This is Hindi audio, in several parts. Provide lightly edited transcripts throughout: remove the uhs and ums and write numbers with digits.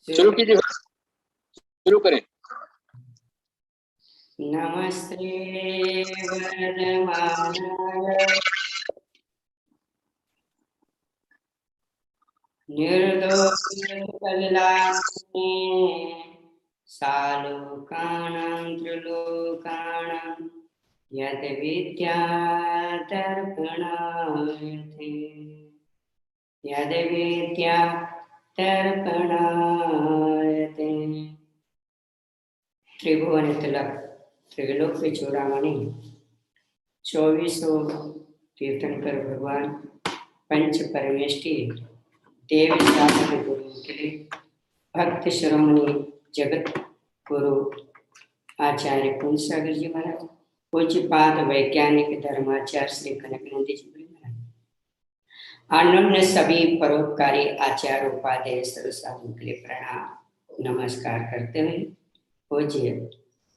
शुरू कीजिए, शुरू करें। नमस्ते वरदमानाय निर्दोषकल्लाणे सालोकानां त्रिलोकानां यद्विद्यातर्पणायते यद्विद्यातर्पणायते। त्रिभुवन तिलक त्रिलोक्य चूड़ामणि 24 तीर्थंकर भगवान पंच परमेष्टि देव साधन गुरु के भक्त शिरोमणि जगत गुरु आचार्य कुंसागर जी महाराज, पूज्यपाद वैज्ञानिक धर्माचार्य श्री कनकानंद जी महाराज, अन्य सभी परोपकारी आचार्य उपाध्याय सर्व साधु के लिए प्रणाम नमस्कार करते हुए पूज्य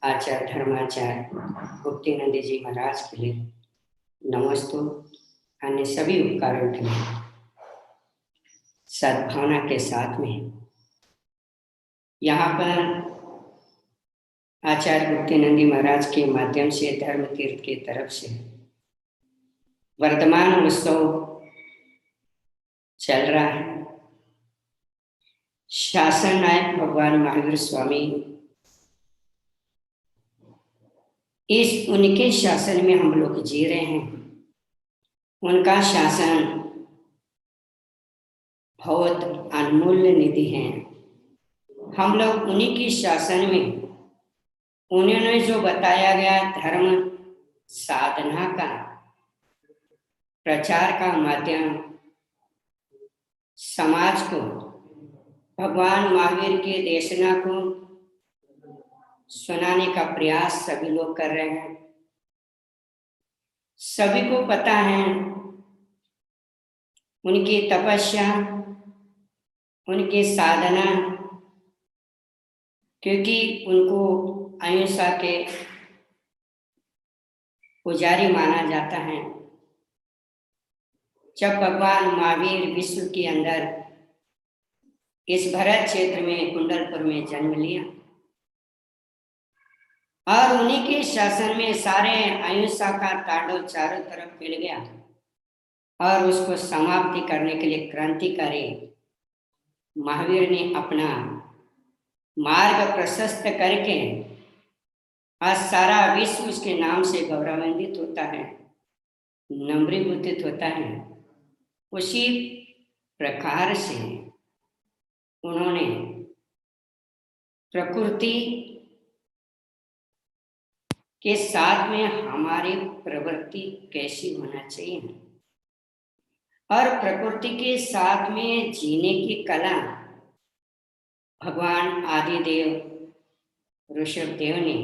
आचार्य धर्माचार्य गुप्तिनंद जी महाराज के लिए नमस्तु। अन्य सभी उपकारों के लिए सद्भावना के साथ में यहाँ पर आचार्य गुप्तिनंदी महाराज के माध्यम से धर्म तीर्थ की तरफ से वर्तमान उत्सव चल रहा है। शासन नायक भगवान महावीर स्वामी, इस उनके शासन में हम लोग जी रहे हैं। उनका शासन बहुत अनमूल्य निधि है। हम लोग उन्हीं की शासन में उन्होंने जो बताया गया धर्म साधना का प्रचार का माध्यम समाज को भगवान महावीर के देशना को सुनाने का प्रयास सभी लोग कर रहे हैं। सभी को पता है उनकी तपस्या, उनकी साधना, क्योंकि उनको अहिंसा के पुजारी माना जाता है। जब भगवान महावीर विश्व के अंदर इस भरत क्षेत्र में कुंडलपुर में जन्म लिया और उन्हीं के शासन में सारे अहिंसा का तांडव चारों तरफ फैल गया और उसको समाप्ति करने के लिए क्रांतिकारी महावीर ने अपना मार्ग प्रशस्त करके आज सारा विश्व उसके नाम से गौरवान्वित होता है, नम्रीभूत होता है। उसी प्रकार से उन्होंने प्रकृति के साथ में हमारी प्रवृत्ति कैसी होना चाहिए और प्रकृति के साथ में जीने की कला भगवान आदिदेव ऋषभदेव ने,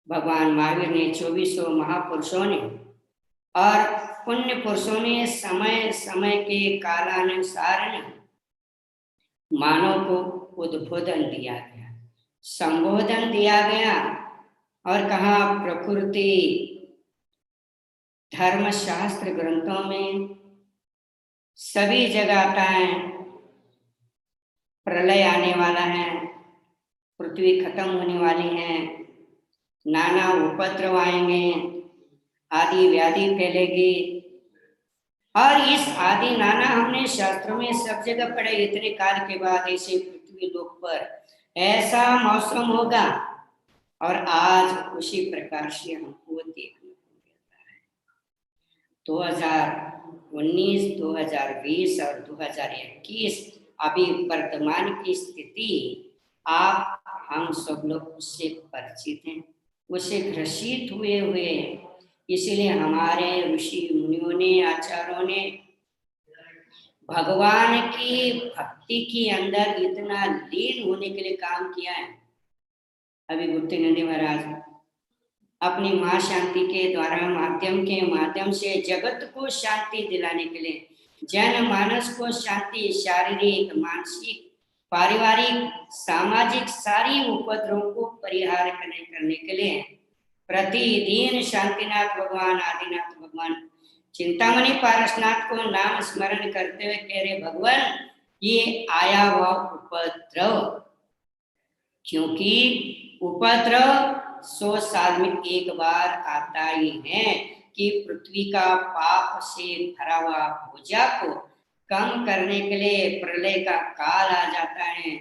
भगवान महावीर ने, 24 महापुरुषों ने और पुण्य पुरुषों ने समय समय के कालानुसार मानव को उद्बोधन दिया गया, संबोधन दिया गया और कहा प्रकृति धर्मशास्त्र ग्रंथों में सभी जगह आता है, प्रलय आने वाला है, पृथ्वी खत्म होने वाली है, नाना उपद्रव आएंगे, आदि व्याधि फैलेगी और इस आदि नाना हमने शास्त्रों में सब जगह पढ़े। इतने काल के बाद ऐसे पृथ्वी लोक पर ऐसा मौसम होगा और आज उसी प्रकार से हमको देखने को मिलता है। 2019, 2020 और 2021 अभी वर्तमान की स्थिति आप हम सब लोग उससे परिचित हैं, उससे ग्रसित हुए हैं। इसीलिए हमारे ऋषि मुनियों ने, आचार्यों ने भगवान की भक्ति के अंदर इतना लीन होने के लिए काम किया है। अभी गुप्तिनंदी महाराज अपनी मां शांति के द्वारा माध्यम से जगत को शांति दिलाने के लिए, जनमानस को शांति, शारीरिक, मानसिक, पारिवारिक, सामाजिक सारी उपद्रवों को परिहार करने के लिए प्रतिदिन शांतिनाथ भगवान, आदिनाथ भगवान चिंतामणि पारसनाथ को नाम स्मरण करते हुए कह रहे भगवान ये आया हुआ उपद्रव, क्योंकि उपद्रव 100 साल में एक बार आता ही है कि पृथ्वी का पाप से भरा हुआ बोझा को कम करने के लिए प्रलय का काल आ जाता है।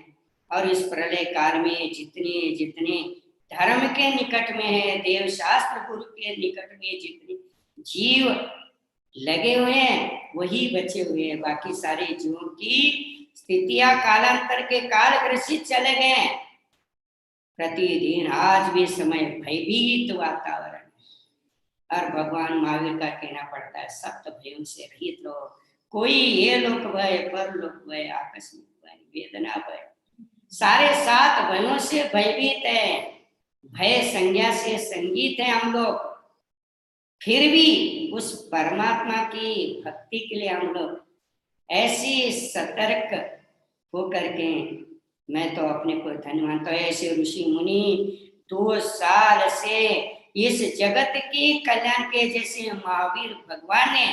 और इस प्रलय काल में जितने जितने धर्म के निकट में है, देव शास्त्र गुरु के निकट में जितने जीव लगे हुए हैं वही बचे हुए हैं। बाकी सारे जीवों की स्थितियां कालांतर के काल ग्रसित चले गए। प्रतिदिन आज भी समय भयभीत वातावरण, और भगवान महावीर का कहना पड़ता है सप्त भयों से रहित रहो। कोई ये लोक भय, परलोक भय, आकस्मिक भय, वेदना भय, सारे 7 भयों से भयभीत है। भय संज्ञा से संगीत है हम लोग, फिर भी उस परमात्मा की भक्ति के लिए हम लोग ऐसी सतर्क होकर के, मैं तो अपने को धन्य मानता हूँ। ऐसे ऋषि मुनि 2 साल से इस जगत की कल्याण के, जैसे महावीर भगवान ने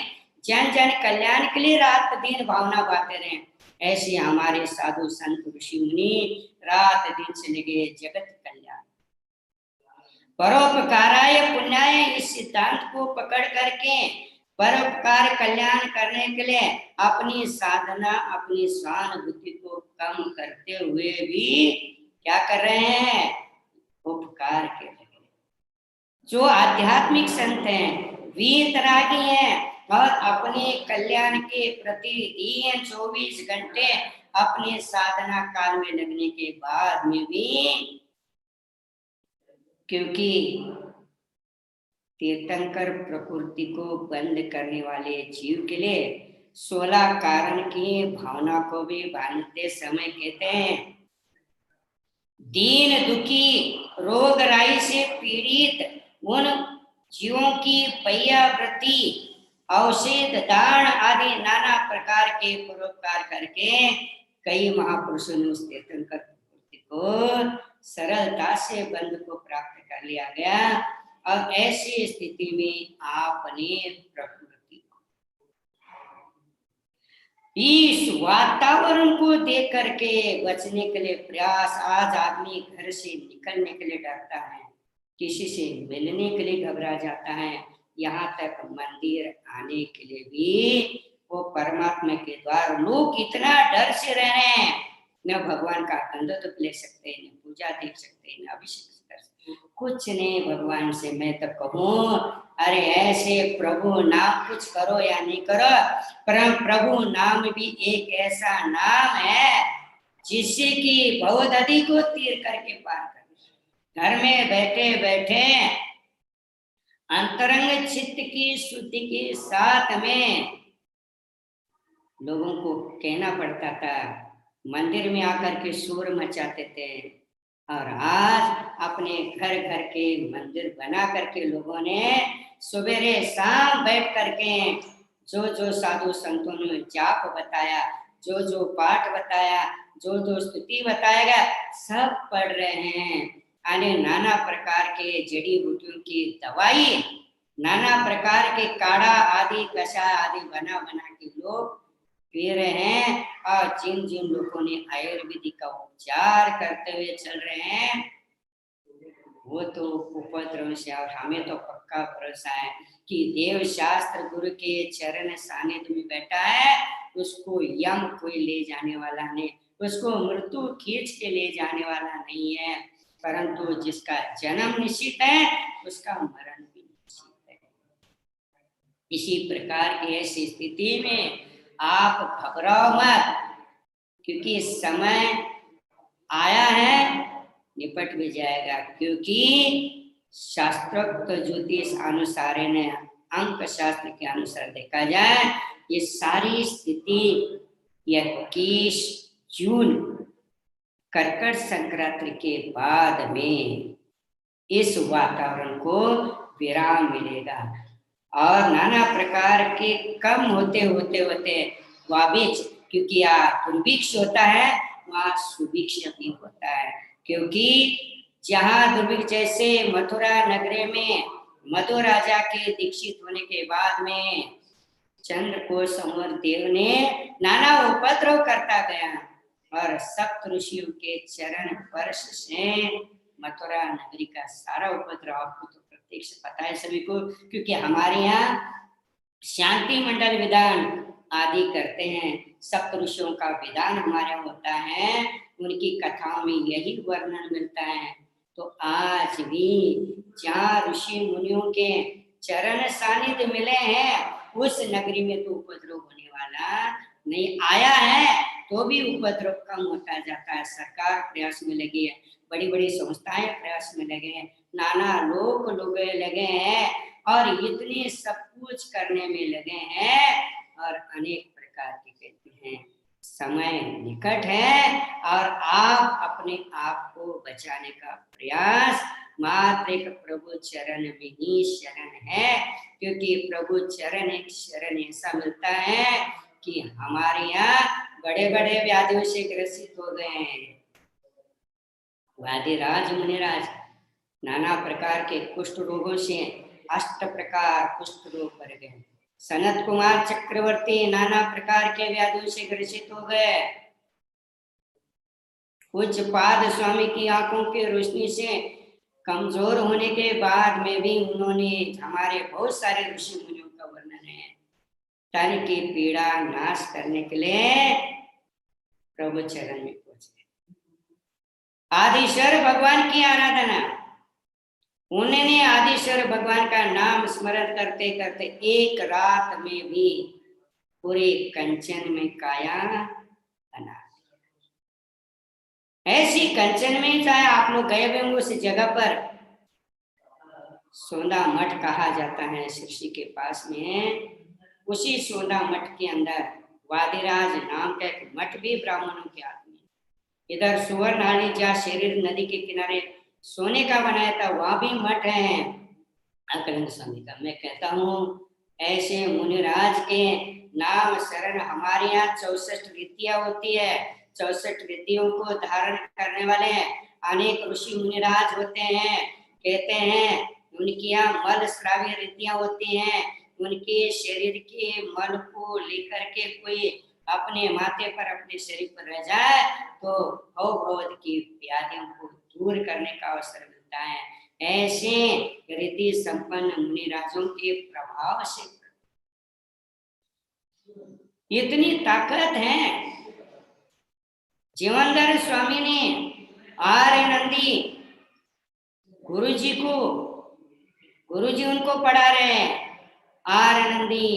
जन जन कल्याण के लिए रात दिन भावना बांधते रहे, ऐसे हमारे साधु संत ऋषि मुनि रात दिन से लगे जगत कल्याण, परोपकाराय पुण्याय, इस सिद्धांत को पकड़ करके परोपकार कल्याण करने के लिए अपनी साधना, अपनी स्वानुभूति को कम करते हुए भी क्या कर रहे हैं, उपकार के लगे। जो आध्यात्मिक संत हैं, वीतरागी हैं और अपने कल्याण के प्रति दिन 24 घंटे अपने साधना काल में लगने के बाद में भी, क्योंकि तीर्थंकर प्रकृति को बंद करने वाले जीव के लिए 16 कारण की भावना को भी बांधते समय कहते हैं, दीन दुखी रोग राई से पीड़ित उन जीवों की पय्यावृत्ति, औषध दान आदि नाना प्रकार के परोपकार करके कई महापुरुषों ने उस तीर्थंकर प्रकृति को सरलता से बंद को प्राप्त कर लिया गया। और ऐसी स्थिति में आपने प्रकृति को, इस वातावरण को देख करके बचने के लिए प्रयास, आज आदमी घर से निकलने के लिए डरता है, किसी से मिलने के लिए घबरा जाता है, यहाँ तक मंदिर आने के लिए भी वो परमात्मा के द्वार लोग इतना डर से रह रहे हैं, न भगवान का आनंद ले सकते हैं, न पूजा देख सकते हैं, न अभिषेक कर सकते, कुछ नहीं भगवान से। मैं तो कहूँ अरे ऐसे प्रभु नाम कुछ करो या नहीं करो, परम प्रभु नाम भी एक ऐसा नाम है जिससे कि बहुत अधिक को तीर करके पार कर। घर में बैठे बैठे अंतरंग चित्त की शुद्धि के साथ में लोगों को कहना पड़ता था, मंदिर में आकर के शोर मचाते थे, और आज अपने घर घर के मंदिर बना करके लोगों ने सवेरे शाम बैठ करके जो जो साधु संतों ने जाप बताया, जो जो पाठ बताया, जो जो स्तुति बताएगा सब पढ़ रहे हैं। यानी नाना प्रकार के जड़ी बूटियों की दवाई, नाना प्रकार के काढ़ा आदि कषाय आदि बना बना के लोग पी रहे हैं। और जिन जिन लोगों ने आयुर्वेदिक का उपचार करते हुए चल रहे हैं वो तो उपद्रव से, और हमें तो पक्का भरोसा है कि देव शास्त्र गुरु के चरण सानिध्य में बैठा है, उसको यम कोई ले जाने वाला नहीं, उसको मृत्यु खींच के ले जाने वाला नहीं है, परंतु जिसका जन्म निश्चित है उसका मरण भी निश्चित है। इसी प्रकार की ऐसी स्थिति में आप घबराओ मत, क्योंकि समय आया है, निपट भी जाएगा। क्योंकि शास्त्रोक्त ज्योतिष अनुसार ने अंक शास्त्र के अनुसार देखा जाए, ये सारी स्थिति 21 जून कर्कट संक्रांति के बाद में इस वातावरण को विराम मिलेगा, और नाना प्रकार के कम होते होते होते वाभिक्ष, क्योंकि यहाँ दुर्भिक्ष होता है वहाँ सुभिक्ष भी होता है। क्योंकि जहाँ दुर्भिक्ष, जैसे मथुरा नगरे में मधु राजा के दीक्षित होने के बाद में चंद्र को संवर देव ने नाना उपद्रव करता गया और सप्त ऋषियों के चरण स्पर्श से मथुरा नगरी का सारा उपद्रव, आपको तो प्रत्यक्ष पता है सभी को, क्योंकि हमारे यहाँ शांति मंडल विधान आदि करते हैं। सप्त ऋषियों का विधान हमारे यहाँ होता है, उनकी कथाओं में यही वर्णन मिलता है। तो आज भी जहाँ ऋषि मुनियों के चरण सानिध्य मिले हैं उस नगरी में तो उपद्रव होने वाला नहीं, आया है तो भी उपद्रव कम होता जाता है। सरकार प्रयास में लगी है, बड़ी बड़ी संस्थाएं प्रयास में लगे हैं, नाना लोग लगे हैं और इतनी सब कुछ करने में लगे हैं और अनेक प्रकार के कहते हैं समय निकट है और आप अपने आप को बचाने का प्रयास मात्र एक प्रभु चरण में ही शरण है, क्योंकि प्रभु चरण एक शरण ऐसा मिलता है कि हमारे यहाँ बड़े बड़े व्याधियों से ग्रसित हो गए हैं। वादिराज मुनिराज नाना प्रकार के कुष्ठ रोगों से 8 प्रकार कुष्ठ रोग बढ़ गए। सनत कुमार चक्रवर्ती नाना प्रकार के व्याधियों से ग्रसित हो गए। कुछ पाद स्वामी की आंखों की रोशनी से कमजोर होने के बाद में भी उन्होंने हमारे बहुत सारे ऋषि मुनियों का वर्णन है, तन की पीड़ा नाश करने के लिए प्रभु चरण में पहुंचे। आदिशर भगवान की आराधना, उन्होंने आदिशर भगवान का नाम स्मरण करते करते एक रात में भी पूरे कंचन में काया बना। ऐसी कंचन में चाहे आप लोग गए हुए होंगे उस जगह पर, सोंदा मठ कहा जाता है ऋषि के पास में, उसी सोंदा मठ के अंदर वादिराज नाम का एक मठ भी ब्राह्मणों के हाथ में। इधर सुवर्णाली जहाँ शरीर नदी के किनारे सोने का बनाया था वहां भी मठ है अकलंग स्वामी का। मैं कहता हूँ ऐसे मुनिराज के नाम शरण हमारे यहाँ 64 रीतियां होती है, 64 रीतियों को धारण करने वाले अनेक ऋषि मुनिराज होते हैं। कहते हैं उनकी यहाँ मल श्राव्य रीतियां होती हैं, उनके शरीर के मल को लेकर के कोई अपने माथे पर अपने शरीर पर रह जाए तो भव की व्याधियों को दूर करने का अवसर मिलता है। ऐसे रीति संपन्न मुनिराजों के प्रभाव से इतनी ताकत है। जीवनधर स्वामी ने आर्यनंदी गुरुजी उनको पढ़ा रहे हैं। आर्यनंदी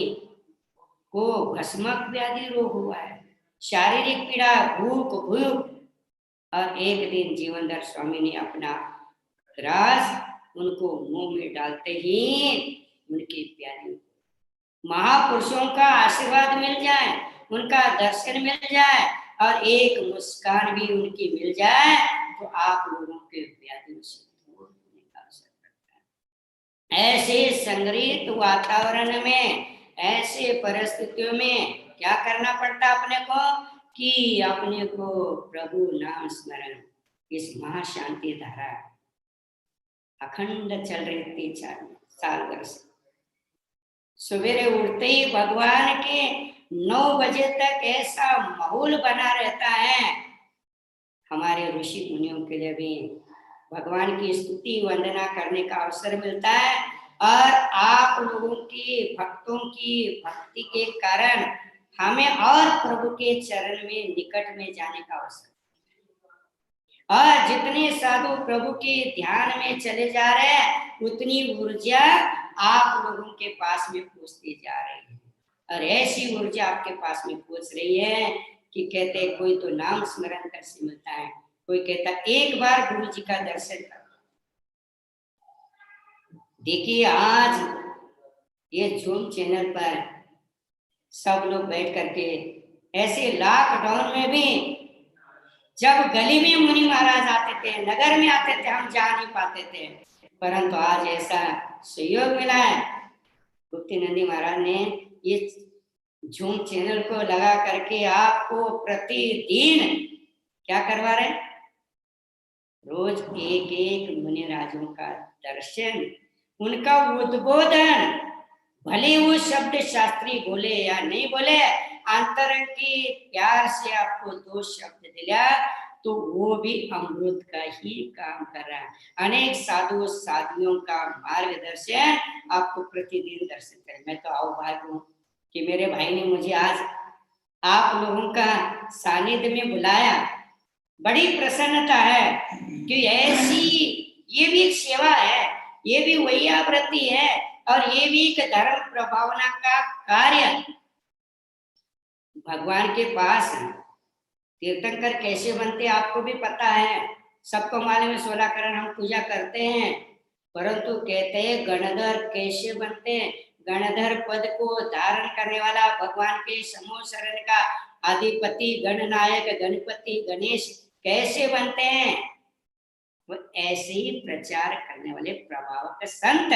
को भस्मक व्याधि रोग हुआ है, शारीरिक पीड़ा, भूख भूख, और एक दिन जीवनधर स्वामी ने अपना ग्रास उनको मुंह में डालते ही उनकी व्याधि, महापुरुषों का आशीर्वाद मिल जाए, उनका दर्शन मिल जाए और एक मुस्कान भी उनकी मिल जाए तो आप लोगों के व्याधियों से दूर होने का अवसर पड़ता है। ऐसे संग्रहित वातावरण में, ऐसे परिस्थितियों में क्या करना पड़ता अपने को कि अपने को प्रभु नाम स्मरण, इस महाशांति धारा अखंड चल रही थी 4 साल वर्ष। सवेरे उठते ही भगवान के 9 बजे तक ऐसा माहौल बना रहता है। हमारे ऋषि मुनियों के लिए भी भगवान की स्तुति वंदना करने का अवसर मिलता है और आप लोगों की भक्तों की भक्ति के कारण हमें और प्रभु के चरण में निकट में जाने का अवसर, और जितने साधु प्रभु के ध्यान में चले जा रहे हैं उतनी ऊर्जा आप लोगों के पास में पहुंचती जा रही है। और ऐसी ऊर्जा आपके पास में पहुंच रही है कि कहते कोई तो नाम स्मरण कर से मिलता है, कोई कहता एक बार गुरु जी का दर्शन कर। देखिए आज ये जूम चैनल पर सब लोग बैठ करके ऐसे लॉकडाउन में भी जब गली में मुनि महाराज आते थे, नगर में आते थे, हम जा नहीं पाते थे, परंतु आज ऐसा सहयोग मिला है। गुप्ती नंदी महाराज ने इस जूम चैनल को लगा करके आपको प्रतिदिन क्या करवा रहे, रोज एक एक मुनि राजों का दर्शन, उनका उद्बोधन, भले वो शब्द शास्त्री बोले या नहीं बोले, अंतरंग की प्यार से आपको दो शब्द दिला तो वो भी अमृत का ही काम कर रहा है। अनेक साधु साधियों का मार्गदर्शन आपको प्रतिदिन दर्शन करे। मैं तो आभार हूँ कि मेरे भाई ने मुझे आज आप लोगों का सानिध्य में बुलाया। बड़ी प्रसन्नता है कि ऐसी ये भी एक सेवा है, ये भी वैयावृत्ति है और ये भी एक धर्म प्रभावना का कार्य। भगवान के पास तीर्थंकर कैसे बनते आपको भी पता है, सबको मालूम है। 16 करण हम पूजा करते हैं, परंतु कहते हैं गणधर कैसे बनते हैं। गणधर पद को धारण करने वाला भगवान के समूह शरण का अधिपति गणनायक गणपति गणेश कैसे बनते हैं। वो ऐसे ही प्रचार करने वाले प्रभावक संत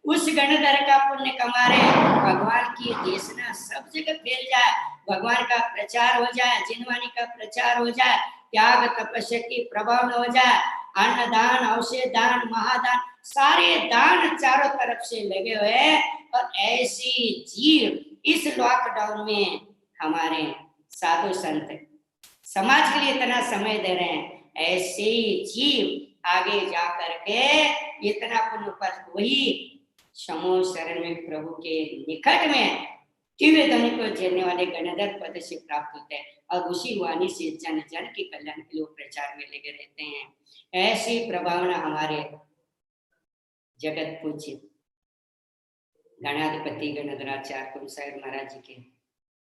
उस गणधर का पुण्य कमा रहे। भगवान की देशना सब जगह फैल जाए, भगवान का प्रचार हो जाए, जिनवाणी का प्रचार हो जाए, त्याग तपस्या की प्रभाव हो जाए, अन्नदान औषध दान महादान सारे दान चारों तरफ से लगे हुए। और ऐसी जीव इस लॉकडाउन में हमारे साधु संत समाज के लिए इतना समय दे रहे हैं, ऐसे जीव आगे जा करके इतना पुण्य पर वही समूह शरण में प्रभु के निकट में दिव्य ध्वनि को झेलने वाले गणधर पद से प्राप्त होते हैं और उसी वाणी से जन जन के कल्याण के लिए प्रचार में लगे रहते हैं। ऐसी प्रभावना हमारे जगत पूज्य गणाधिपति गणधराचार्य कुलसागर महाराज जी के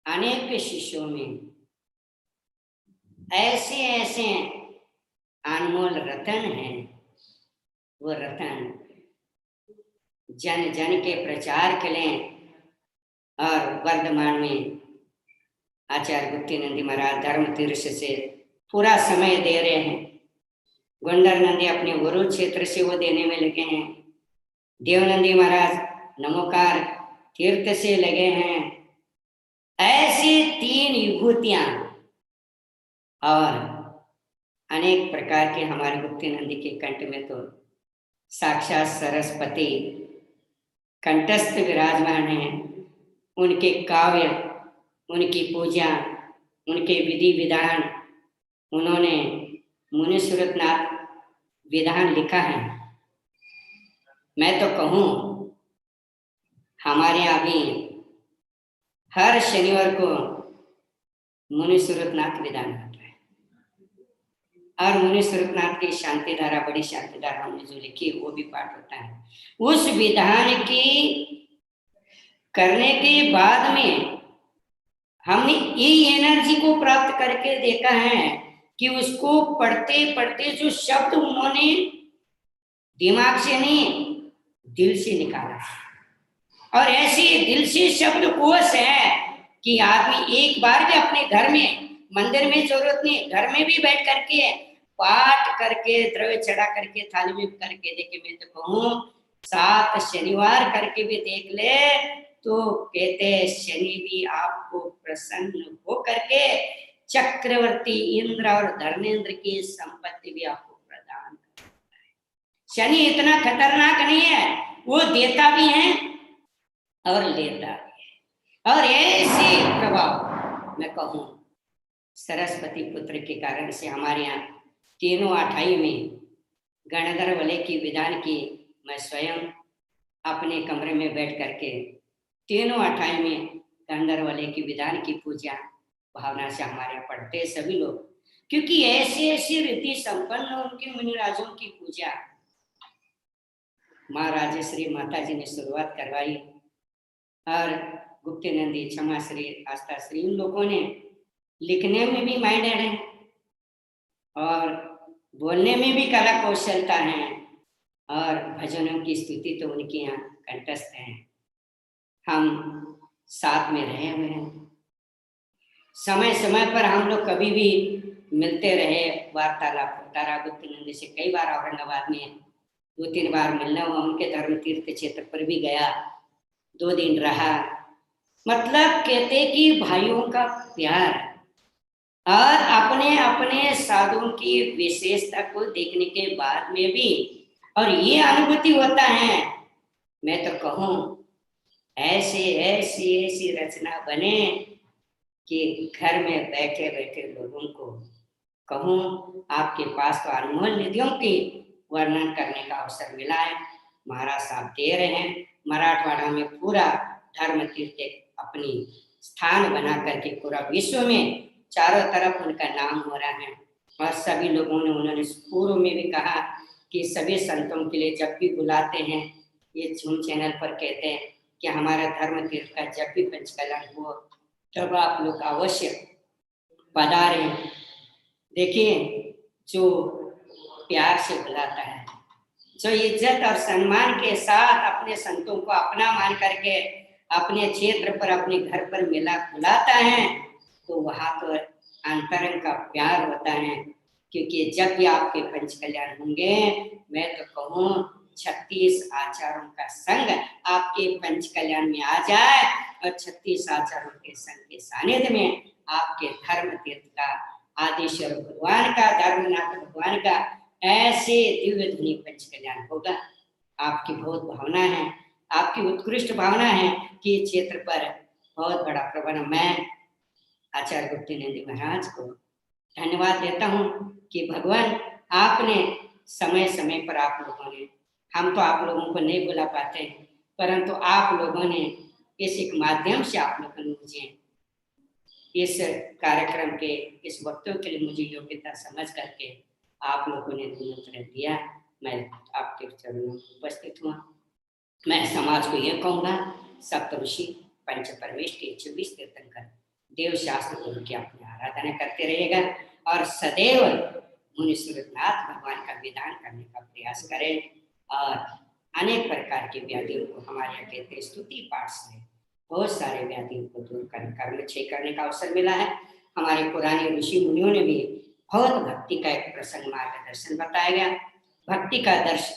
अनेक शिष्यों में ऐसे ऐसे अनमोल रतन है। वो रतन जन जन के प्रचार के लिए और वर्तमान में आचार्य गुप्ती नंदी महाराज धर्म तीर्थ से पूरा समय दे रहे हैं। गुंडर नंदी अपने गुरु क्षेत्र से वो देने में लगे हैं। देवनंदी महाराज नमोकार तीर्थ से लगे हैं। ऐसी 3 विभूतियां और अनेक प्रकार के हमारे गुप्ती नंदी के कंठ में तो साक्षात सरस्वती कंठस्थ विराजमान है। उनके काव्य, उनकी पूजा, उनके विधि विधान, उन्होंने मुनि सूरतनाथ विधान लिखा है। मैं तो कहूँ हमारे यहाँ भी हर शनिवार को मुनि सूरतनाथ विधान होता है और मुनि सूरतनाथ की शांति धारा, बड़ी शांति धारा हमने जो लिखी वो भी पाठ होता है। उस विधान की करने के बाद में हमने ये एनर्जी को प्राप्त करके देखा है कि उसको पढ़ते पढ़ते जो शब्द उन्होंने दिमाग से नहीं दिल से निकाला और ऐसे दिल से शब्द कोश है कि आदमी एक बार भी अपने घर में, मंदिर में जरूरत नहीं, घर में भी बैठ करके पाठ करके द्रव्य चढ़ा करके थाली में करके देखे। मैं तो कहूँ 7 शनिवार करके भी देख ले तो कहते शनि भी आपको प्रसन्न हो करके चक्रवर्ती इंद्र और धर्मेंद्र की संपत्ति भी आपको प्रदान करता है। शनि इतना खतरनाक नहीं है, वो देता भी है और लेता भी है। और ऐसे प्रभाव मैं कहूँ सरस्वती पुत्र के कारण से हमारे यहाँ तीनों 28 में गणधर वाले की विधान की मैं स्वयं अपने कमरे में बैठ करके तीनों 28 में गणधर वाले की विधान की पूजा भावना से हमारे यहाँ पढ़ते सभी लोग, क्योंकि ऐसी ऐसी रीति संपन्न उनके मुनिराजों की पूजा माँ राजेश्री माता जी ने शुरुआत करवाई और गुप्ती नंदी, क्षमा श्री, आस्था श्री, इन लोगों ने लिखने में भी माइंडेड है और बोलने में भी कला कौशलता है और भजनों की स्तुति तो उनके यहाँ कंठस्थ है। हम साथ में रहे हुए हैं, समय समय पर हम लोग कभी भी मिलते रहे, वार्तालाप होता रहा। गुप्ती नंदी से कई बार औरंगाबाद में 2-3 बार मिलना हुआ, उनके धर्म तीर्थ क्षेत्र पर भी गया, 2 दिन रहा। मतलब कहते कि भाइयों का प्यार और अपने अपने साधुओं की विशेषता को देखने के बाद में भी और ये अनुभूति होता है। मैं तो कहूँ ऐसी ऐसी ऐसी रचना बने कि घर में बैठे बैठे लोगों को कहूँ आपके पास तो अनमोल निधियों की वर्णन करने का अवसर मिला है। महाराज साहब दे रहे हैं, मराठवाड़ा में पूरा धर्म तीर्थ एक अपनी स्थान बना करके पूरा विश्व में चारों तरफ उनका नाम हो रहा है। और सभी लोगों ने, उन्होंने पूर्व में भी कहा कि सभी संतों के लिए जब भी बुलाते हैं, ये झूम चैनल पर कहते हैं कि हमारा धर्म तीर्थ का जब भी पंचकल्याण हो तब आप लोग अवश्य पधारें। देखिए, जो प्यार से बुलाता है, जो इज्जत और सम्मान के साथ अपने संतों को अपना मान करके अपने क्षेत्र पर, अपने घर पर मिला बुलाता है, तो वहां तो अंतरंग का प्यार होता है। क्योंकि जब भी आपके पंच कल्याण होंगे, मैं तो कहूँ 36 आचारों का संग आपके पंच कल्याण में आ जाए और 36 आचारों के संग के सानिध्य में आपके धर्म तीर्थ का, आदिश्वर भगवान का, धर्मनाथ भगवान का ऐसे दिव्य धुनी पंच कल्याण होगा। आपकी बहुत भावना है, आपकी उत्कृष्ट भावना है कि क्षेत्र पर बहुत बड़ा प्रबंध। मैं आचार्य गुप्तानंद महाराज को धन्यवाद देता हूँ कि भगवान आपने समय समय पर आप लोगों ने, हम तो आप लोगों को नहीं बुला पाते, परंतु आप लोगों ने इस एक माध्यम से आप लोगों ने मुझे इस कार्यक्रम के इस वक्तव्य के लिए मुझे योग्यता समझ करके आप लोगों ने निमंत्रण दिया। मैं आपके चरणों में उपस्थित हुआ। मैं समाज को यह कहूँगा, सप्तऋषि पंच परमेश के 24 तीर्थंकर देव शास्त्र गुरु की अपनी आराधना करते रहेगा और सदैव मुनिश्वरनाथ भगवान का विधान करने का प्रयास करें। और अनेक प्रकार की व्याधियों को, हमारे यहाँ कहते स्तुति पाठ से बहुत सारे व्याधियों को दूर कर कर्म क्षय करने का अवसर मिला है। हमारे पुराने ऋषि मुनियों ने भी बहुत भक्ति का एक प्रसंग मार्गदर्शन बताया गया। भक्ति का दर्श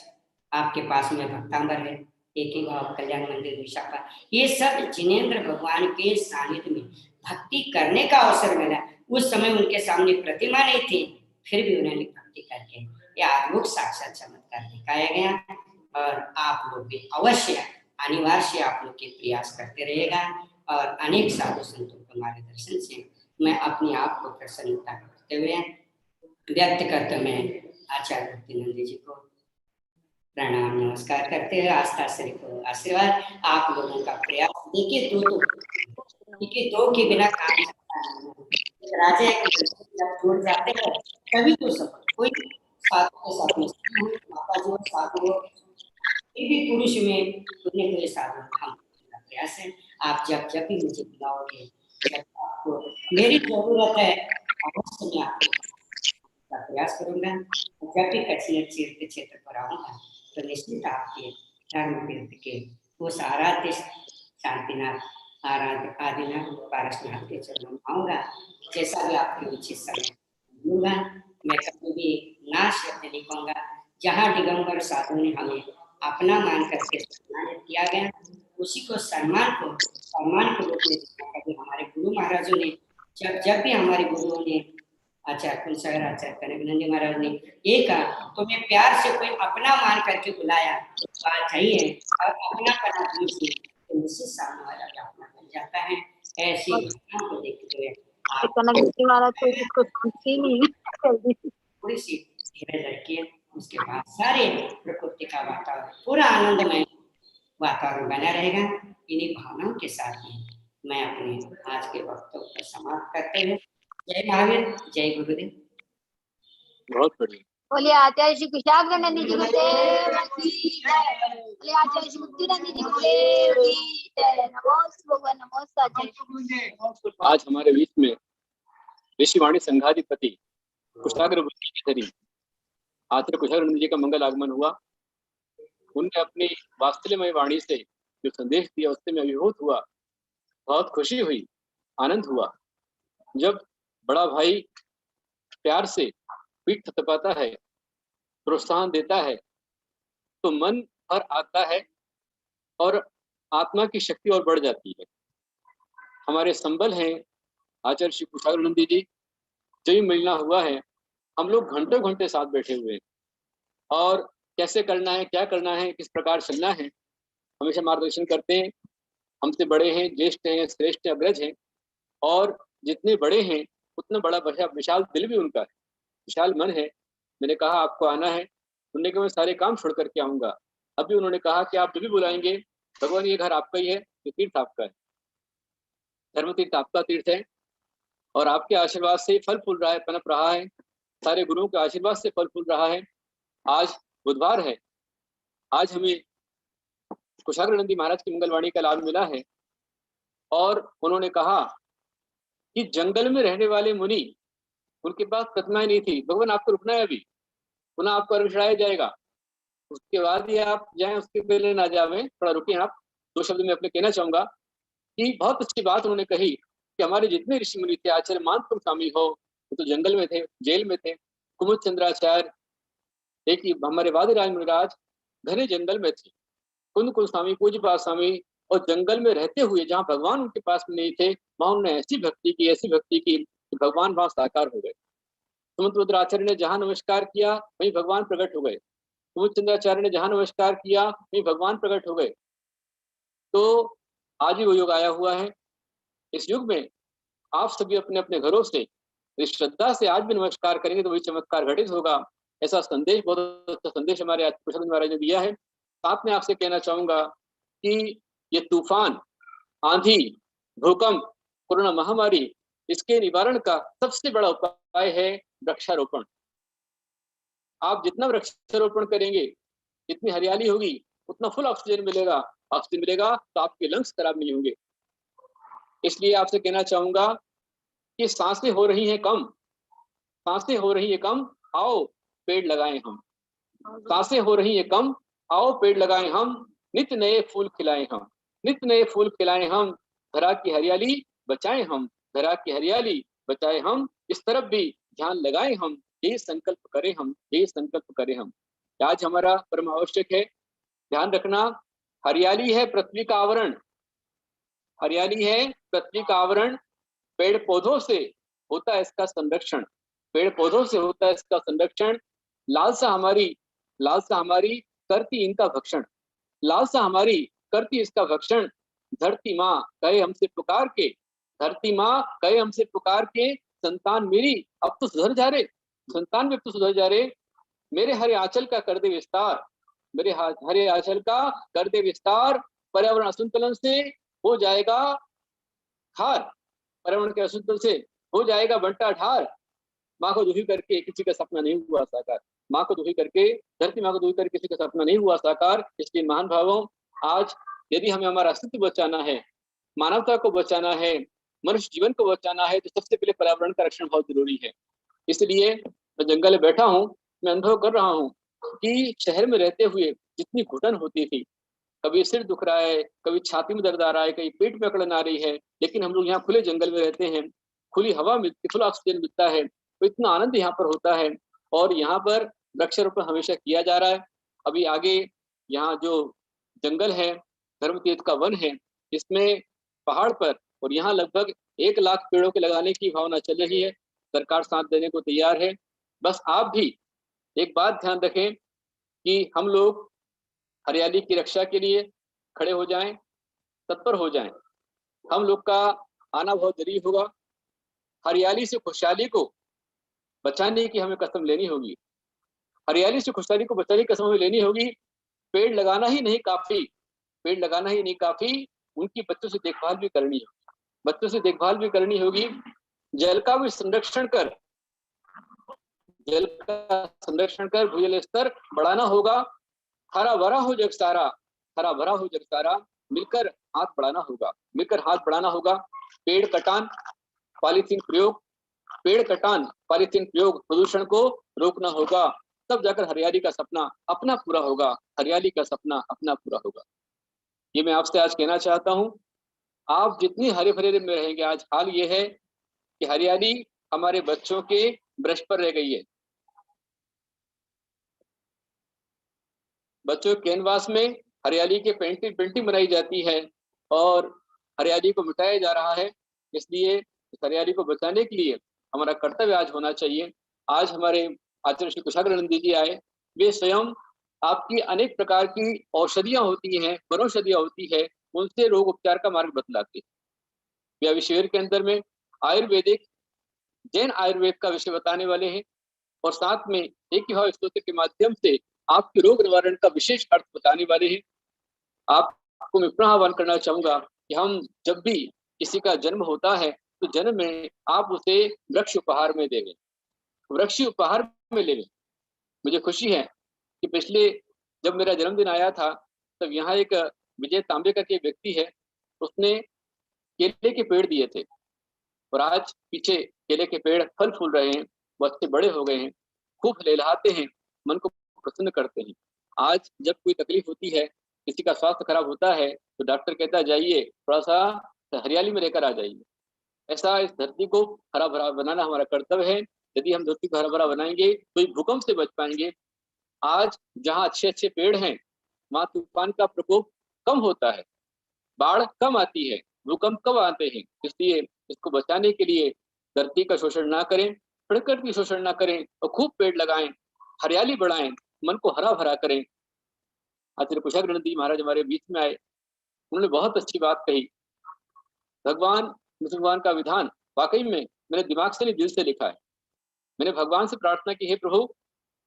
आपके पास में भक्तांबर है, एक ही भाव कल्याण मंदिर विशाखा, ये सब जिनेंद्र भगवान के सानिध्य में भक्ति करने का अवसर मिला। उस समय उनके सामने प्रतिमा नहीं थी, फिर भी उन्होंने भक्ति करके यह अद्भुत साक्षात चमत्कार दिखाया गया। और आप लोग भी अवश्य अनिवार्य आप लोग के प्रयास करते रहेगा। और अनेक साधु संतों के मार्गदर्शन से मैं अपने आप को प्रसन्नता करते हुए व्यक्त करते मैं आचार्य गुप्तानंद जी को प्रणाम नमस्कार करते हुए आस्था श्री को आशीर्वाद। आप लोगों का प्रयास देखिए, दो के बिना काम राजा जब जुड़ जाते हैं तभी तो सफल। कोई साथ के साथ में माता जो साथ हो, भी पुरुष में उन्हें कोई साधन हम प्रयास है। आप जब जब भी मुझे बुलाओगे, जब आपको मेरी जरूरत है, अवश्य मैं आपका प्रयास करूंगा। जब भी कठिन तीर्थ क्षेत्र पर आऊंगा तो निश्चित आपके धर्म तीर्थ के उस आराध्य शांतिनाथ, आराध्य आदिनाथ पारसनाथ के चरणों में आऊंगा। जैसा भी आपके उचित समय दूंगा, मैं कभी भी ना शब्द नहीं कहूंगा। जहाँ दिगंबर साधु ने हमें अपना मान करके सम्मानित किया गया, उसी को सम्मान को रूप में दिखाया। कभी हमारे गुरु महाराजों ने जब भी हमारे गुरुओं ने आचार्य कुलसागर आचार्य कनकनंदी महाराज ने ये कहा, तो मैं प्यार से कोई अपना मान करके बुलाया बात चाहिए और अपना पना दीजिए तो मुझसे सामने वाला भी अपना बन जाता है। ऐसी घटना को देखते हुए थोड़ी सी धीरे रखिए, उसके बाद सारे प्रकृति का वातावरण पूरा आनंदमय वातावरण बना रहेगा। इन्हीं भावनाओं के साथ में मैं अपने आज के वक्तव्य को समाप्त करते हुए जय महावीर, जय गुरुदेव। बहुत बढ़िया। बोलिए आचार्य श्री कुशाग्रनंदी जी गुरुदेव की जय। बोलिए आचार्य श्री मुक्तिनंदी जी गुरुदेव की जय। नमोस्तु भगवान, नमोस्तु आचार्य। आज हमारे बीच में ऋषिवाणी संघाधिपति कुशाग्र बुद्धि आचार्य कुशाग्रनंद जी का मंगल आगमन हुआ। उनने अपनी वात्सल्यमय वाणी से जो संदेश दिया उससे मैं अभिभूत हुआ, बहुत खुशी हुई, आनंद हुआ। जब बड़ा भाई प्यार से पीठ थपथपाता है, प्रोत्साहन देता है, तो मन भर आता है और आत्मा की शक्ति और बढ़ जाती है। हमारे संबल हैं आचार्य श्री कुशाग्रनंदी जी। जो मिलना हुआ है, हम लोग घंटों घंटे साथ बैठे हुए हैं और कैसे करना है, क्या करना है, किस प्रकार चलना है, हमेशा मार्गदर्शन करते हैं। हमसे बड़े हैं, ज्येष्ठ हैं, श्रेष्ठ अग्रज हैं, और जितने बड़े हैं उतना बड़ा विशाल दिल भी उनका है, विशाल मन है। मैंने कहा आपको आना है, उन्होंने कहा मैं सारे काम छोड़ करके आऊंगा। अभी उन्होंने कहा कि आप जब भी बुलाएंगे, भगवान ये घर आपका ही है, ये तीर्थ आपका है, धर्म तीर्थ आपका तीर्थ है, और आपके आशीर्वाद से फल फूल रहा है, पनप रहा है, सारे गुरुओं के आशीर्वाद से फल फूल रहा है। आज बुधवार है, आज हमें कुशाग्र नंदी महाराज की मंगलवाणी का लाभ मिला है, और उन्होंने कहा कि जंगल में रहने वाले मुनि, उनके पास प्रतिमाएं नहीं थी। भगवान आपको रुकना है, अभी पुनः आपको अर्घ चढ़ाया जाएगा, उसके बाद ही आप जाएं, उसके पहले ना जावे, थोड़ा रुकिए आप। 2 शब्द में अपने कहना चाहूंगा कि बहुत अच्छी बात उन्होंने कही कि हमारे जितने ऋषि मुनि थे, आचार्य मानपुर स्वामी हो, वो तो जंगल में थे, जेल में थे। कुमुद चंद्राचार्य, एक ही हमारे वादिराज मुनिराज घने जंगल में थे। कुंद कुल स्वामी, पूज्यपाद स्वामी, और जंगल में रहते हुए जहाँ भगवान उनके पास में नहीं थे, वहां उन्होंने ऐसी भक्ति की कि भगवान वहां साकार हो गए। सुमंतभद्राचार्य ने जहाँ नमस्कार किया वहीं भगवान प्रकट हो गए, कुमुद चंद्राचार्य ने जहाँ नमस्कार किया वहीं भगवान प्रकट हो गए। तो आज भी वो युग आया हुआ है। इस युग में आप सभी अपने अपने घरों से इस श्रद्धा से आज भी नमस्कार करेंगे तो वही चमत्कार घटित होगा। ऐसा संदेश, बहुत अच्छा संदेश हमारे आज प्रसाद महाराज ने दिया है। साथ में आपसे कहना चाहूंगा कि ये तूफान, आंधी, भूकंप, कोरोना महामारी, इसके निवारण का सबसे बड़ा उपाय है वृक्षारोपण। आप जितना वृक्षारोपण करेंगे, जितनी हरियाली होगी, उतना फुल ऑक्सीजन मिलेगा। ऑक्सीजन मिलेगा तो आपके लंग्स खराब नहीं होंगे। इसलिए आपसे कहना चाहूंगा कि सांसें हो रही हैं कम, सांसें हो रही है कम, आओ पेड़ लगाएं हम। सांसें हो रही है कम, आओ पेड़ लगाएं हम, नित्य नए फूल खिलाएं हम, नित्य नए फूल खिलाएं हम, धरा की हरियाली बचाएं हम, धरा की हरियाली बचाएं हम, इस तरफ भी ध्यान लगाएं हम, यही संकल्प करें हम, यही संकल्प करें हम। आज हमारा परम आवश्यक है, ध्यान रखना, हरियाली है पृथ्वी का आवरण, हरियाली है पृथ्वी का आवरण। पेड़ पौधों से होता है इसका संरक्षण, पेड़ पौधों से होता है इसका संरक्षण। लालसा हमारी करती इनका भक्षण, लालसा हमारी करती इसका भक्षण। धरती माँ कहे हमसे पुकार के, धरती माँ कहे हमसे पुकार के, संतान मेरी अब तो सुधर जा रे, संतान भी अब तो सुधर जा रे। मेरे हरे आंचल का कर दे विस्तार, मेरे हरे आंचल का कर दे विस्तार। पर्यावरण असंतुलन से हो जाएगा खार, पर्यावरण के असंतुलन से हो जाएगा बंटा ढार। माँ को दुखी करके किसी का सपना नहीं हुआ साकार, माँ को दुखी करके, धरती माँ को दुखी करके किसी का सपना नहीं हुआ साकार। इसलिए महान भावों, आज यदि हमें हमारा अस्तित्व बचाना है, मानवता को बचाना है, मनुष्य जीवन को बचाना है, तो सबसे पहले पर्यावरण का रक्षण बहुत जरूरी है। इसलिए मैं जंगल में बैठा हूँ, मैं अनुभव कर रहा हूँ कि शहर में रहते हुए जितनी घुटन होती थी, कभी सिर दुख रहा है, कभी छाती में दर्द आ रहा है, कभी पेट में अकड़न आ रही है, लेकिन हम लोग यहाँ खुले जंगल में रहते हैं, खुली हवा मिलती, खुला ऑक्सीजन मिलता है, तो इतना आनंद यहाँ पर होता है। और यहाँ पर वृक्षारोपण हमेशा किया जा रहा है। अभी आगे यहाँ जो जंगल है, धर्म तीर्थ का वन है, इसमें पहाड़ पर, और यहाँ लगभग 1 लाख पेड़ों के लगाने की भावना चल रही है। सरकार साथ देने को तैयार है। बस आप भी एक बात ध्यान रखें कि हम लोग हरियाली की रक्षा के लिए खड़े हो जाएं, तत्पर हो जाएं। हम लोग का आना बहुत जरूरी होगा। हरियाली से खुशहाली को बचाने की हमें कसम लेनी होगी, हरियाली से खुशहाली को बचाने की कसम हमें लेनी होगी। पेड़ लगाना ही नहीं काफी, पेड़ लगाना ही नहीं काफी, उनकी बच्चों से देखभाल भी करनी होगी, बच्चों से देखभाल भी करनी होगी। जल का भी संरक्षण कर, जल का संरक्षण कर भूजल स्तर बढ़ाना होगा। हरा भरा हो जग सारा, हरा भरा हो जग सारा, मिलकर हाथ बढ़ाना होगा, मिलकर हाथ बढ़ाना होगा। पेड़ कटान, पॉलीथीन प्रयोग, पेड़ कटान, पॉलीथीन प्रयोग, प्रदूषण को रोकना होगा, तब जाकर हरियाली का सपना अपना पूरा होगा, हरियाली का सपना अपना पूरा होगा। ये मैं आपसे आज कहना चाहता हूँ। आप जितनी हरे भरे में रहेंगे, आज हाल ये है कि हरियाली हमारे बच्चों के ब्रश पर रह गई है। बच्चों के कैनवास में हरियाली के पेंटिंग बनाई जाती है और हरियाली को मिटाया जा रहा है। इसलिए इस हरियाली को बचाने के लिए हमारा कर्तव्य आज होना चाहिए। आज हमारे आचार्य श्री कुशाग्रनंदी जी आए, वे स्वयं आपकी अनेक प्रकार की औषधियां होती हैं, वनौषधियां होती है, उनसे रोग उपचार का मार्ग बतलाते हैं। वे शिविर के अंदर में आयुर्वेदिक जैन आयुर्वेद का विषय बताने वाले हैं और साथ में एक ही भाव स्तोत्र के माध्यम से आपके रोग निवारण का विशेष अर्थ बताने वाले हैं। आपको मैं पुनः आह्वान करना चाहूंगा कि हम जब भी किसी का जन्म होता है तो जन्म में आप उसे वृक्ष उपहार में देवें, वृक्ष उपहार में लेवें। मुझे खुशी है कि पिछले जब मेरा जन्मदिन आया था तब यहाँ एक विजय तांबे का के व्यक्ति है, उसने केले के पेड़ दिए थे और आज पीछे केले के पेड़ फल फूल रहे हैं, वो अच्छे बड़े हो गए हैं, खूब लहलहाते हैं, मन को प्रसन्न करते हैं। आज जब कोई तकलीफ होती है, किसी का स्वास्थ्य खराब होता है तो डॉक्टर कहता है जाइए थोड़ा सा हरियाली में लेकर आ जाइए। ऐसा इस धरती को हरा भरा बनाना हमारा कर्तव्य है। यदि हम धरती को हरा भरा बनाएंगे तो इस भूकंप से बच पाएंगे। आज जहाँ अच्छे अच्छे पेड़ हैं वहाँ तूफान का प्रकोप कम होता है, बाढ़ कम आती है, भूकंप कम आते हैं। इसलिए इसको बचाने के लिए धरती का शोषण ना करें, प्रकृति का शोषण ना करें और खूब पेड़ लगाएं, हरियाली बढ़ाएं, मन को हरा भरा करें। आचार्य कुशाग्र जी महाराज हमारे बीच में आए, उन्होंने बहुत अच्छी बात कही। भगवान मुसलमान का विधान वाकई में मेरे दिमाग से नहीं दिल से लिखा है। मैंने भगवान से प्रार्थना की, हे प्रभु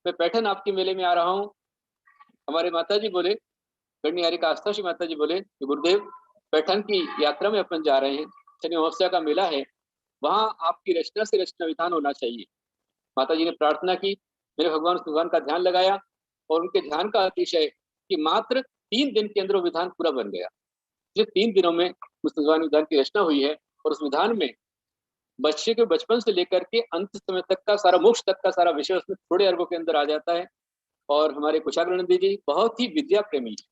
मैं पैठन आपके मेले में आ रहा हूँ। हमारे माता जी बोले, गणियारी का आस्था श्री माता जी बोले कि गुरुदेव पैठन की यात्रा में अपन जा रहे हैं, शनि अमावस्या का मेला है, वहां आपकी रचना से रचना विधान होना चाहिए। माता जी ने प्रार्थना की, मेरे भगवान का ध्यान लगाया और उनके ध्यान का अतिशय कि मात्र 3 दिन के अंदर वो विधान पूरा बन गया। सिर्फ 3 दिनों में उस विधान की रचना हुई है और उस विधान में बच्चे के बचपन से लेकर के अंत समय तक का सारा, मोक्ष तक का सारा विषय उसमें थोड़े अर्गों के अंदर आ जाता है। और हमारे कुशाग्रनंदी जी बहुत ही विद्या प्रेमी है,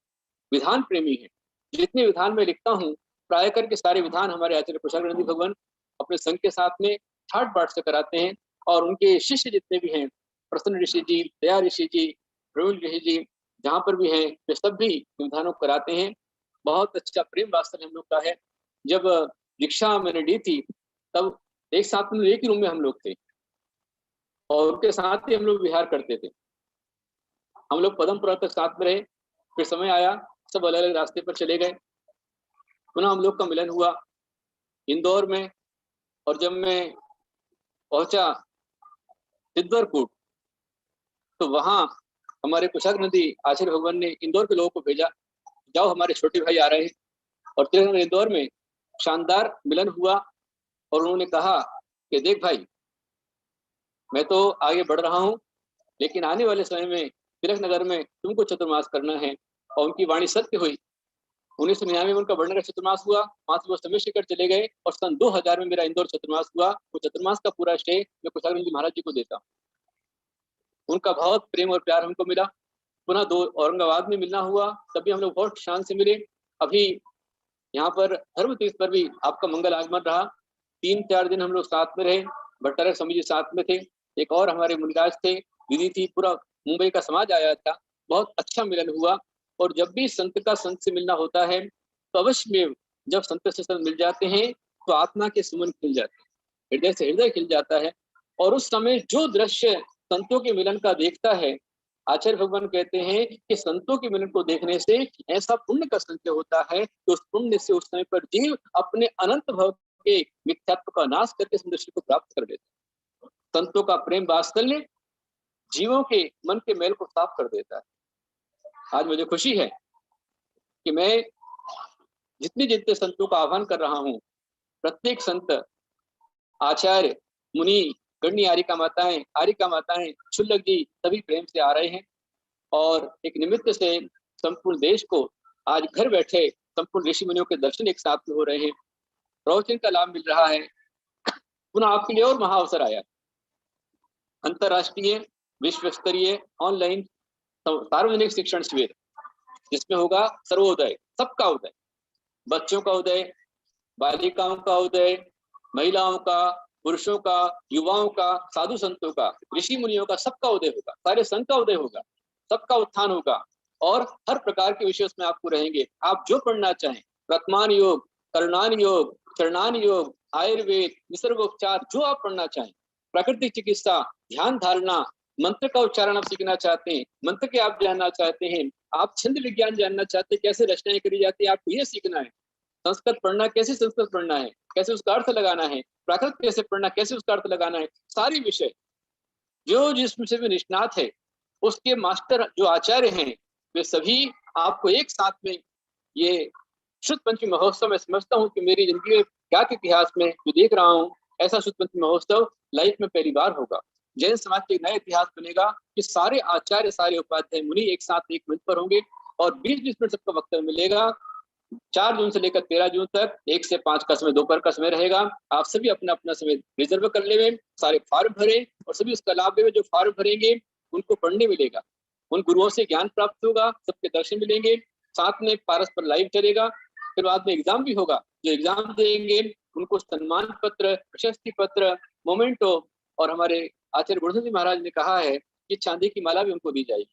विधान प्रेमी है। जितने विधान में लिखता हूँ प्राय करके सारे विधान हमारे आचार्य कुशाग्रनंदी भगवान अपने संघ के साथ में ठाट बाट से कराते हैं। और उनके शिष्य जितने भी हैं, प्रसन्न ऋषि जी, दया ऋषि जी, प्रवीण ऋषि जी, जहाँ पर भी हैं वे सब भी विधानों को कराते हैं। बहुत अच्छा प्रेम वास्तव हम लोग का है। जब दीक्षा मैंने ली थी तब एक साथ में एक ही रूम में हम लोग थे और उनके साथ ही हम लोग विहार करते थे। हम लोग पदमपुरा तक साथ में रहे, फिर समय आया सब अलग अलग रास्ते पर चले गए। पुनः हम लोग का मिलन हुआ इंदौर में। और जब मैं पहुंचा सिद्धरकूट तो वहां हमारे कुशाग्रनंदी आचार्य भगवान ने इंदौर के लोगों को भेजा, जाओ हमारे छोटे भाई आ रहे हैं। और फिर इंदौर में शानदार मिलन हुआ और उन्होंने कहा कि देख भाई मैं तो आगे बढ़ रहा हूँ, लेकिन आने वाले समय में तिलक नगर में तुमको चतुर्मास करना है। और उनकी वाणी सत्य हुई। 1999 में उनका बड़नगर चतुर्मास हुआ, वहां से वो समय शिखर चले गए और सन 2000 में मेरा इंदौर चतुर्मास हुआ। वो चतुर्मास का पूरा श्रेय मैं कुशाग्रनंदी जी महाराज जी को देता हूँ। उनका बहुत प्रेम और प्यार हमको मिला। पुनः 2 औरंगाबाद में मिलना हुआ, तभी हम लोग बहुत शान से मिले। अभी यहाँ पर धर्म तीर्थ पर भी आपका मंगल आगमन रहा, 3-4 दिन हम लोग साथ में रहे। भट्टारक स्वामी जी साथ में थे, एक और हमारे मुनिराज थे, दीदी थी, पूरा मुंबई का समाज आया था। बहुत अच्छा मिलन हुआ। और जब भी संत का संत से मिलना होता है तो अवश्य में जब संत से संत मिल जाते हैं तो आत्मा के सुमन खिल जाते हैं, हृदय से हृदय खिल जाता है। और उस समय जो दृश्य संतों के मिलन का देखता है, आचार्य भगवान कहते हैं कि संतों के मिलन को देखने से ऐसा पुण्य का संचय होता है कि उस पुण्य से उस समय पर जीव अपने अनंत भव के मिथ्यात्व का नाश करके सुंदर को प्राप्त कर देता है। संतों का प्रेम वात्सल्य जीवों के मन के मैल को साफ कर देता है। आज मुझे खुशी है कि मैं जितने संतों का आह्वान कर रहा हूँ, प्रत्येक संत, आचार्य, मुनि, गण्य आरिका माताएं, आरिका माताएं, क्षुल्लक जी सभी प्रेम से आ रहे हैं। और एक निमित्त से संपूर्ण देश को आज घर बैठे संपूर्ण ऋषि मुनियों के दर्शन एक साथ में हो रहे हैं, प्रवचन का लाभ मिल रहा है। पुनः आपके लिए और महाअवसर आया, अंतरराष्ट्रीय विश्व स्तरीय ऑनलाइन सार्वजनिक शिक्षण शिविर, जिसमें होगा सर्वोदय, सबका उदय, बच्चों का उदय, बालिकाओं का उदय, महिलाओं का, पुरुषों का, युवाओं का, साधु संतों का, ऋषि मुनियों का, सबका उदय होगा, सारे संत का उदय होगा, सबका उत्थान होगा। और हर प्रकार के विषय उसमें आपको रहेंगे। आप जो पढ़ना चाहें, वर्तमान योग, करुणान योग, चरणान योग, आयुर्वेद, निसर्गोपचार, जो आप पढ़ना चाहें, प्राकृतिक चिकित्सा, ध्यान धारणा, मंत्र का उच्चारण आप सीखना चाहते हैं, मंत्र के आप जानना चाहते हैं, आप छंद विज्ञान जानना चाहते हैं, कैसे रचनाएं करी जाती है, आपको ये सीखना है। संस्कृत पढ़ना, कैसे संस्कृत पढ़ना है, कैसे उसका अर्थ लगाना है, प्राकृत कैसे पढ़ना, कैसे उसका अर्थ लगाना है, सारी विषय जो जिस विषय में निष्णात है, उसके मास्टर जो आचार्य हैं, वे सभी आपको एक साथ में ये शुद्ध पंचमी महोत्सव में समझता हूँ कि मेरी जिंदगी में क्या के इतिहास में जो देख रहा हूँ, ऐसा शुद्ध पंचमी महोत्सव लाइफ में पहली बार होगा। जैन समाज के एक नया इतिहास बनेगा कि सारे आचार्य, सारे उपाध्याय मुनि एक साथ एक मंच पर होंगे और 20-20 मिनट सबका वक्तव्य मिलेगा। 4 जून से लेकर 13 जून तक 1 से 5 का समय, दोपहर का समय रहेगा। आप सभी अपना अपना समय रिजर्व कर लेवे, सारे फॉर्म भरें और सभी उसका लाभ लेवे। जो फॉर्म भरेंगे उनको पढ़ने मिलेगा, उन गुरुओं से ज्ञान प्राप्त होगा, सबके दर्शन मिलेंगे, साथ में पारस पर लाइव चलेगा। फिर बाद में एग्जाम भी होगा, जो एग्जाम देंगे उनको सम्मान पत्र, प्रशस्ति पत्र, मोमेंटो और हमारे आचार्य गुरुदत्त जी महाराज ने कहा है कि चांदी की माला भी उनको दी जाएगी।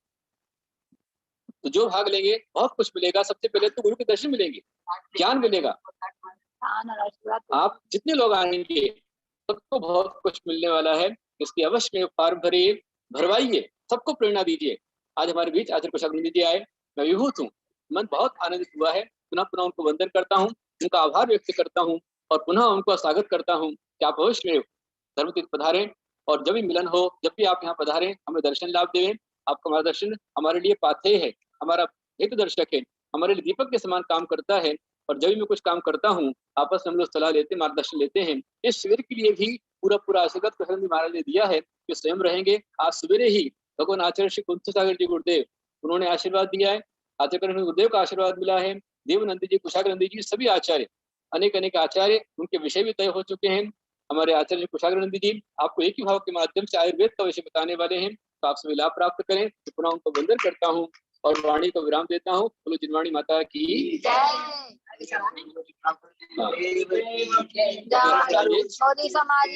तो जो भाग लेंगे बहुत कुछ मिलेगा। सबसे पहले तो गुरु के दर्शन मिलेंगे, ज्ञान मिलेगा। आप जितने लोग आएंगे सबको बहुत कुछ मिलने वाला है, इसलिए अवश्य में फॉर्म भरिए, भरवाइए, सबको प्रेरणा दीजिए। आज हमारे बीच आचार्य कुशाग्र जी आए, मैं विभूत हूँ, मन बहुत आनंदित हुआ है। पुनः पुनः उनको वंदन करता हूँ, उनका आभार व्यक्त करता हूँ और पुनः उनको स्वागत करता हूँ कि आप अवश्य में धर्मतीर्थ पधारें और जब भी मिलन हो, जब भी आप यहाँ पधारें, हमें दर्शन लाभ देवें। आपका मार्गदर्शन हमारे लिए पाथेय है, हमारा हित दर्शक है, हमारे लिए दीपक के समान काम करता है। और जब भी मैं कुछ काम करता हूँ, आपस में हम लोग सलाह लेते, मार्गदर्शन लेते हैं। इस शिविर के लिए भी पूरा आशीर्वाद कुशाग्र जी महाराज ने दिया है कि स्वयं रहेंगे। आज सवेरे ही भगवान आचार्य श्री कुंती सागर जी गुरुदेव, उन्होंने आशीर्वाद दिया है। आचार्य गुरुदेव का आशीर्वाद मिला है। देवनंदी जी, कुशाग्र जी, सभी आचार्य, अनेक आचार्य, उनके विषय भी तय हो चुके हैं। हमारे आचार्य कुशाग्र जी आपको एक ही भाव के माध्यम से आयुर्वेद का विषय बताने वाले हैं, तो आप सभी लाभ प्राप्त करें। तो पुनः उनको वंदन करता हूँ और वाणी को विराम देता हूँ। बोलो जिनवाणी माता की मोदी समाज